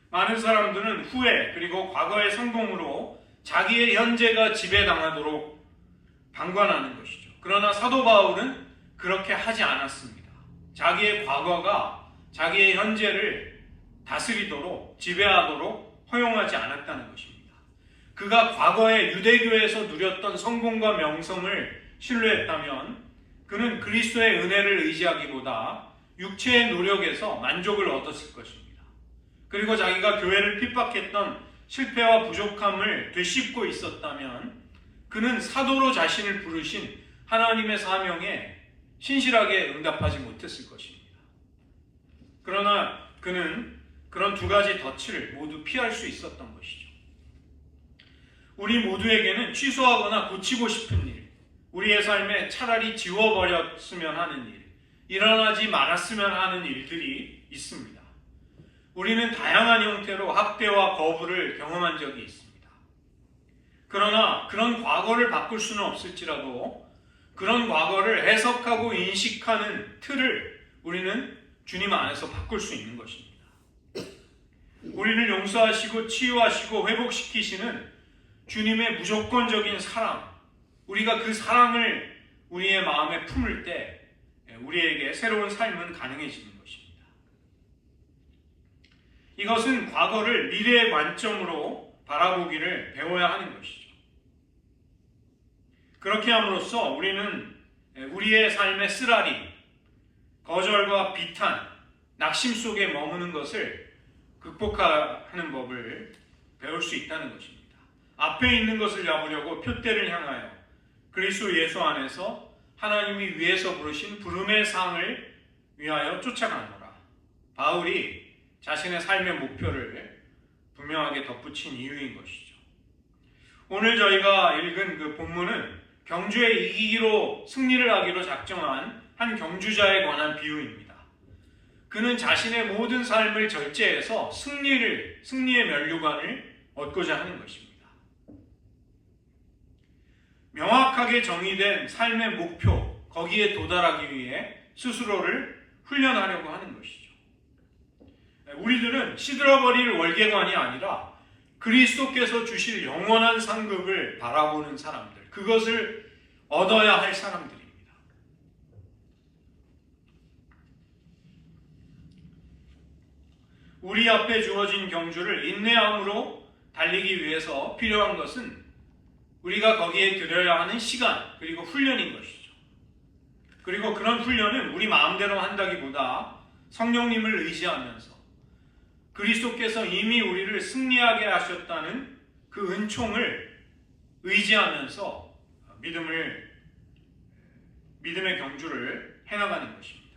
많은 사람들은 후회 그리고 과거의 성공으로 자기의 현재가 지배당하도록 방관하는 것이죠. 그러나 사도 바울은 그렇게 하지 않았습니다. 자기의 과거가 자기의 현재를 다스리도록 지배하도록 허용하지 않았다는 것입니다. 그가 과거에 유대교에서 누렸던 성공과 명성을 신뢰했다면 그는 그리스도의 은혜를 의지하기보다 육체의 노력에서 만족을 얻었을 것입니다. 그리고 자기가 교회를 핍박했던 실패와 부족함을 되씹고 있었다면 그는 사도로 자신을 부르신 하나님의 사명에 신실하게 응답하지 못했을 것입니다. 그러나 그는 그런 두 가지 덫을 모두 피할 수 있었던 것이죠. 우리 모두에게는 취소하거나 고치고 싶은 일, 우리의 삶에 차라리 지워버렸으면 하는 일, 일어나지 말았으면 하는 일들이 있습니다. 우리는 다양한 형태로 학대와 거부를 경험한 적이 있습니다. 그러나 그런 과거를 바꿀 수는 없을지라도 그런 과거를 해석하고 인식하는 틀을 우리는 주님 안에서 바꿀 수 있는 것입니다. 우리를 용서하시고 치유하시고 회복시키시는 주님의 무조건적인 사랑, 우리가 그 사랑을 우리의 마음에 품을 때 우리에게 새로운 삶은 가능해지는 것입니다. 이것은 과거를 미래의 관점으로 바라보기를 배워야 하는 것이죠. 그렇게 함으로써 우리는 우리의 삶의 쓰라리, 거절과 비탄, 낙심 속에 머무는 것을 극복하는 법을 배울 수 있다는 것입니다. 앞에 있는 것을 잡으려고 표대를 향하여 그리스도 예수 안에서 하나님이 위에서 부르신 부름의 상을 위하여 쫓아가노라. 바울이 자신의 삶의 목표를 분명하게 덧붙인 이유인 것이죠. 오늘 저희가 읽은 그 본문은 경주에 이기기로 승리를 하기로 작정한 한 경주자에 관한 비유입니다. 그는 자신의 모든 삶을 절제해서 승리의 면류관을 얻고자 하는 것입니다. 명확하게 정의된 삶의 목표, 거기에 도달하기 위해 스스로를 훈련하려고 하는 것이죠. 우리들은 시들어버릴 월계관이 아니라 그리스도께서 주실 영원한 상급을 바라보는 사람들, 그것을 얻어야 할 사람들입니다. 우리 앞에 주어진 경주를 인내함으로 달리기 위해서 필요한 것은 우리가 거기에 들여야 하는 시간 그리고 훈련인 것이죠. 그리고 그런 훈련은 우리 마음대로 한다기보다 성령님을 의지하면서 그리스도께서 이미 우리를 승리하게 하셨다는 그 은총을 의지하면서 믿음의 경주를 해나가는 것입니다.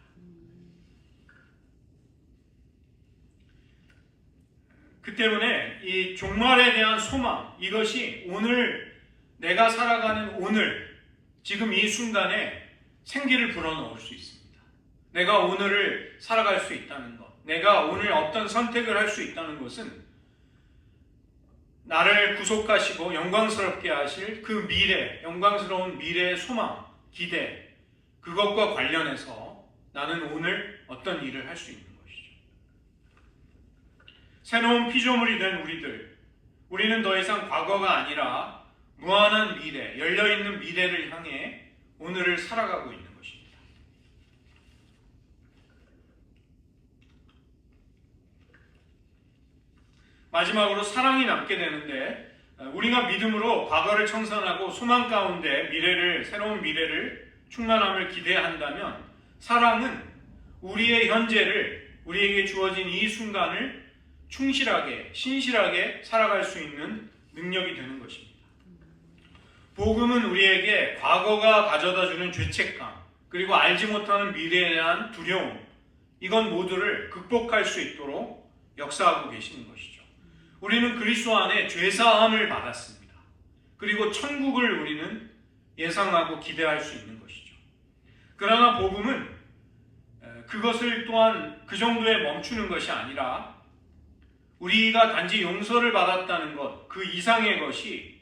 그 때문에 이 종말에 대한 소망, 이것이 오늘 내가 살아가는 오늘, 지금 이 순간에 생기를 불어넣을 수 있습니다. 내가 오늘을 살아갈 수 있다는 것, 내가 오늘 어떤 선택을 할 수 있다는 것은 나를 구속하시고 영광스럽게 하실 그 미래, 영광스러운 미래의 소망, 기대, 그것과 관련해서 나는 오늘 어떤 일을 할 수 있는 것이죠. 새로운 피조물이 된 우리는 더 이상 과거가 아니라 무한한 미래, 열려있는 미래를 향해 오늘을 살아가고 있는 것입니다. 마지막으로 사랑이 남게 되는데, 우리가 믿음으로 과거를 청산하고 소망 가운데 새로운 미래를 충만함을 기대한다면, 사랑은 우리의 현재를, 우리에게 주어진 이 순간을 충실하게, 신실하게 살아갈 수 있는 능력이 되는 것입니다. 복음은 우리에게 과거가 가져다주는 죄책감, 그리고 알지 못하는 미래에 대한 두려움, 이건 모두를 극복할 수 있도록 역사하고 계시는 것이죠. 우리는 그리스도 안에 죄사함을 받았습니다. 그리고 천국을 우리는 예상하고 기대할 수 있는 것이죠. 그러나 복음은 그것을 또한 그 정도에 멈추는 것이 아니라 우리가 단지 용서를 받았다는 것, 그 이상의 것이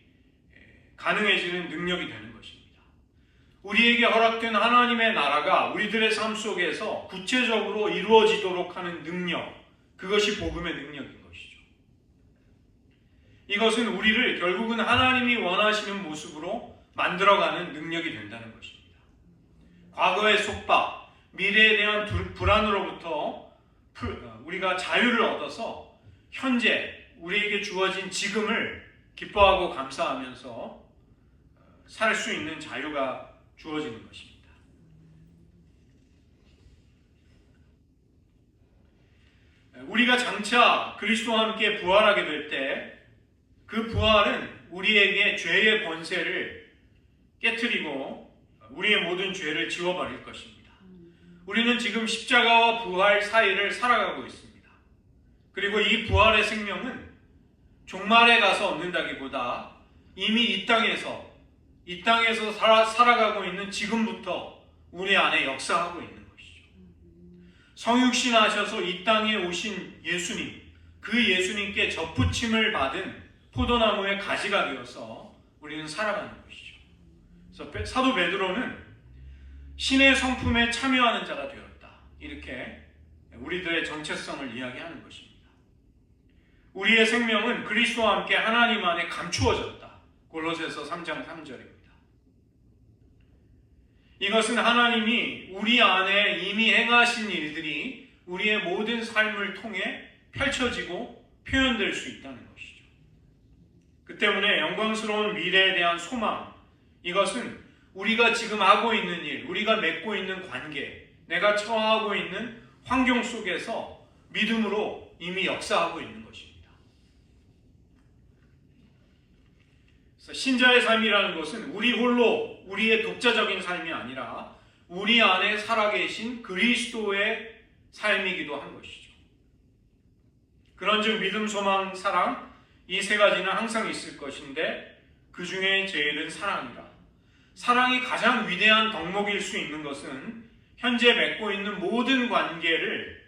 가능해지는 능력이 되는 것입니다. 우리에게 허락된 하나님의 나라가 우리들의 삶 속에서 구체적으로 이루어지도록 하는 능력, 그것이 복음의 능력인 것이죠. 이것은 우리를 결국은 하나님이 원하시는 모습으로 만들어가는 능력이 된다는 것입니다. 과거의 속박, 미래에 대한 불안으로부터 우리가 자유를 얻어서 현재 우리에게 주어진 지금을 기뻐하고 감사하면서 살 수 있는 자유가 주어지는 것입니다. 우리가 장차 그리스도와 함께 부활하게 될 때 그 부활은 우리에게 죄의 권세를 깨트리고 우리의 모든 죄를 지워버릴 것입니다. 우리는 지금 십자가와 부활 사이를 살아가고 있습니다. 그리고 이 부활의 생명은 종말에 가서 얻는다기보다 이미 이 땅에서 살아가고 있는 지금부터 우리 안에 역사하고 있는 것이죠. 성육신 하셔서 이 땅에 오신 예수님, 그 예수님께 접붙임을 받은 포도나무의 가지가 되어서 우리는 살아가는 것이죠. 그래서 사도 베드로는 신의 성품에 참여하는 자가 되었다, 이렇게 우리들의 정체성을 이야기하는 것입니다. 우리의 생명은 그리스도와 함께 하나님 안에 감추어졌다. 골로새서 3장 3절입니다. 이것은 하나님이 우리 안에 이미 행하신 일들이 우리의 모든 삶을 통해 펼쳐지고 표현될 수 있다는 것이죠. 그 때문에 영광스러운 미래에 대한 소망, 이것은 우리가 지금 하고 있는 일, 우리가 맺고 있는 관계, 내가 처하고 있는 환경 속에서 믿음으로 이미 역사하고 있는 것입니다. 그래서 신자의 삶이라는 것은 우리 홀로 우리의 독자적인 삶이 아니라 우리 안에 살아계신 그리스도의 삶이기도 한 것이죠. 그런즉 믿음, 소망, 사랑, 이 세 가지는 항상 있을 것인데 그 중에 제일은 사랑이라. 사랑이 가장 위대한 덕목일 수 있는 것은 현재 맺고 있는 모든 관계를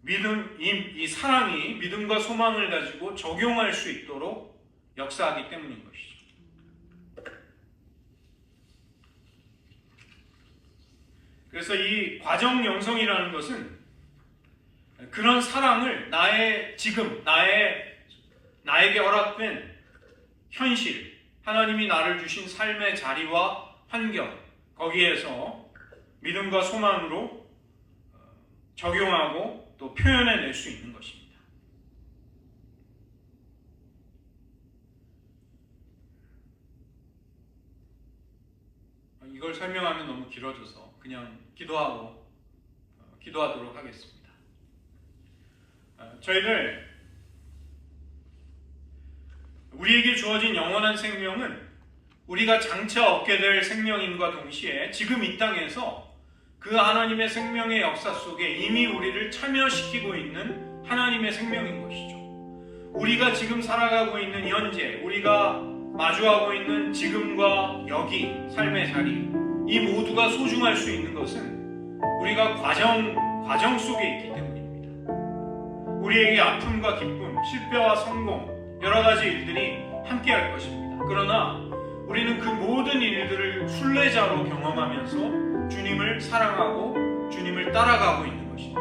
이 사랑이 믿음과 소망을 가지고 적용할 수 있도록 역사하기 때문인 것이죠. 그래서 이 과정 영성이라는 것은 그런 사랑을 나의 지금, 나에게 허락된 현실, 하나님이 나를 주신 삶의 자리와 환경, 거기에서 믿음과 소망으로 적용하고 또 표현해낼 수 있는 것입니다. 이걸 설명하면 너무 길어져서 그냥 기도하도록 하겠습니다. 우리에게 주어진 영원한 생명은 우리가 장차 얻게 될 생명임과 동시에 지금 이 땅에서 그 하나님의 생명의 역사 속에 이미 우리를 참여시키고 있는 하나님의 생명인 것이죠. 우리가 지금 살아가고 있는 현재, 우리가 마주하고 있는 지금과 여기, 삶의 자리, 이 모두가 소중할 수 있는 것은 우리가 과정 속에 있기 때문입니다. 우리에게 아픔과 기쁨, 실패와 성공, 여러 가지 일들이 함께 할 것입니다. 그러나 우리는 그 모든 일들을 순례자로 경험하면서 주님을 사랑하고 주님을 따라가고 있는 것입니다.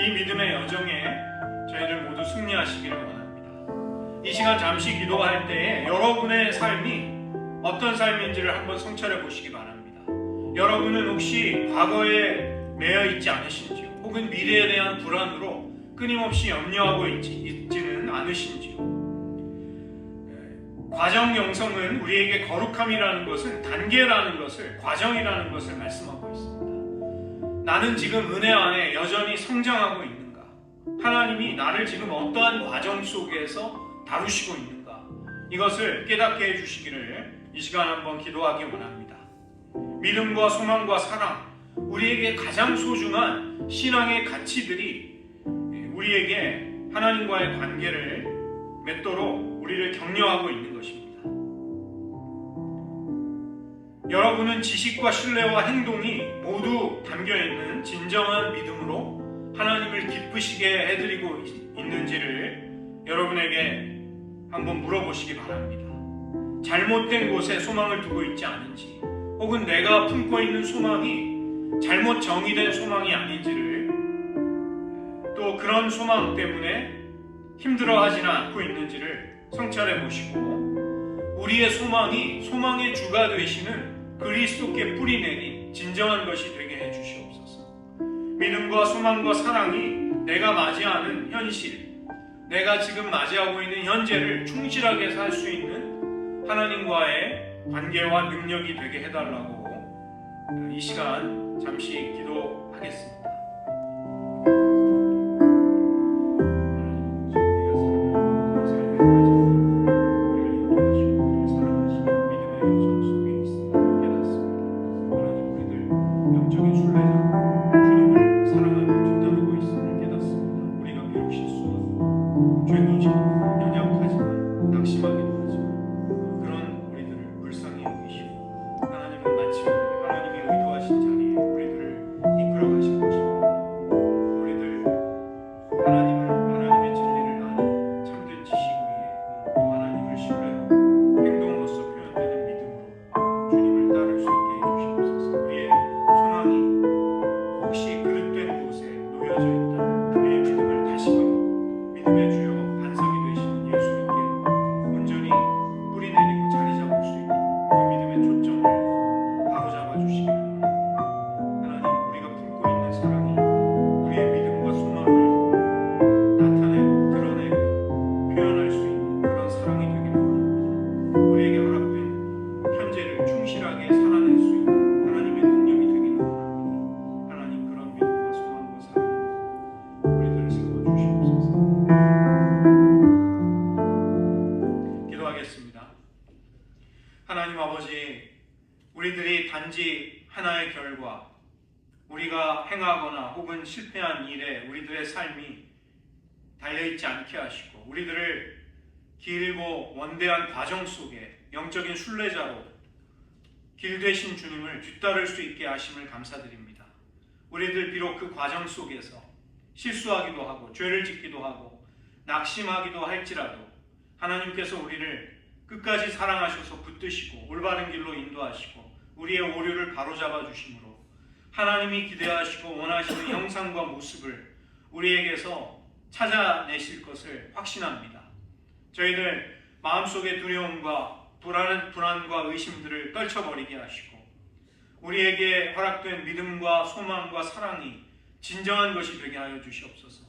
이 믿음의 여정에 저희들 모두 승리하시기를 원합니다. 이 시간 잠시 기도할 때에 여러분의 삶이 어떤 삶인지를 한번 성찰해 보시기 바랍니다. 여러분은 혹시 과거에 매여 있지 않으신지요? 혹은 미래에 대한 불안으로 끊임없이 염려하고 있지는 않으신지요? 과정 영성은 우리에게 거룩함이라는 것은 단계라는 것을, 과정이라는 것을 말씀하고 있습니다. 나는 지금 은혜 안에 여전히 성장하고 있는가? 하나님이 나를 지금 어떠한 과정 속에서 다루시고 있는가? 이것을 깨닫게 해주시기를 이 시간 한번 기도하기 원합니다. 믿음과 소망과 사랑, 우리에게 가장 소중한 신앙의 가치들이 우리에게 하나님과의 관계를 맺도록 우리를 격려하고 있는 것입니다. 여러분은 지식과 신뢰와 행동이 모두 담겨있는 진정한 믿음으로 하나님을 기쁘시게 해드리고 있는지를 여러분에게 한번 물어보시기 바랍니다. 잘못된 곳에 소망을 두고 있지 않은지, 혹은 내가 품고 있는 소망이 잘못 정의된 소망이 아닌지를, 또 그런 소망 때문에 힘들어하지는 않고 있는지를 성찰해 보시고, 우리의 소망이 소망의 주가 되시는 그리스도께 뿌리 내린 진정한 것이 되게 해 주시옵소서. 믿음과 소망과 사랑이 내가 맞이하는 현실, 내가 지금 맞이하고 있는 현재를 충실하게 살 수 있는 하나님과의 관계와 능력이 되게 해달라고 이 시간 잠시 기도하겠습니다. 하나님 아버지, 우리들이 단지 하나의 결과, 우리가 행하거나 혹은 실패한 일에 우리들의 삶이 달려있지 않게 하시고, 우리들을 길고 원대한 과정 속에 영적인 순례자로 길 되신 주님을 뒤따를 수 있게 하심을 감사드립니다. 우리들 비록 그 과정 속에서 실수하기도 하고 죄를 짓기도 하고 낙심하기도 할지라도 하나님께서 우리를 끝까지 사랑하셔서 붙드시고 올바른 길로 인도하시고 우리의 오류를 바로잡아 주심으로 하나님이 기대하시고 원하시는 형상과 모습을 우리에게서 찾아내실 것을 확신합니다. 저희들 마음속의 두려움과 불안과 의심들을 떨쳐버리게 하시고 우리에게 허락된 믿음과 소망과 사랑이 진정한 것이 되게 하여 주시옵소서.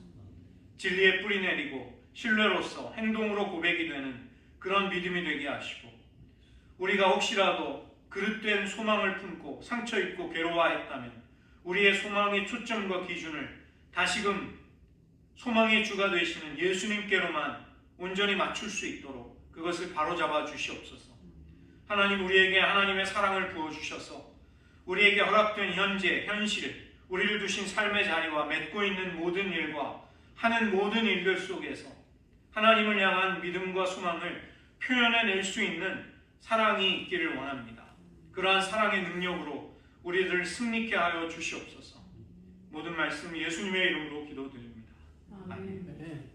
진리에 뿌리 내리고 신뢰로서 행동으로 고백이 되는 그런 믿음이 되게 하시고, 우리가 혹시라도 그릇된 소망을 품고 상처 입고 괴로워했다면 우리의 소망의 초점과 기준을 다시금 소망의 주가 되시는 예수님께로만 온전히 맞출 수 있도록 그것을 바로잡아 주시옵소서. 하나님, 우리에게 하나님의 사랑을 부어주셔서 우리에게 허락된 현재, 현실, 우리를 두신 삶의 자리와 맺고 있는 모든 일과 하는 모든 일들 속에서 하나님을 향한 믿음과 소망을 표현해낼 수 있는 사랑이 있기를 원합니다. 그러한 사랑의 능력으로 우리들을 승리케 하여 주시옵소서. 모든 말씀 예수님의 이름으로 기도드립니다. 아멘.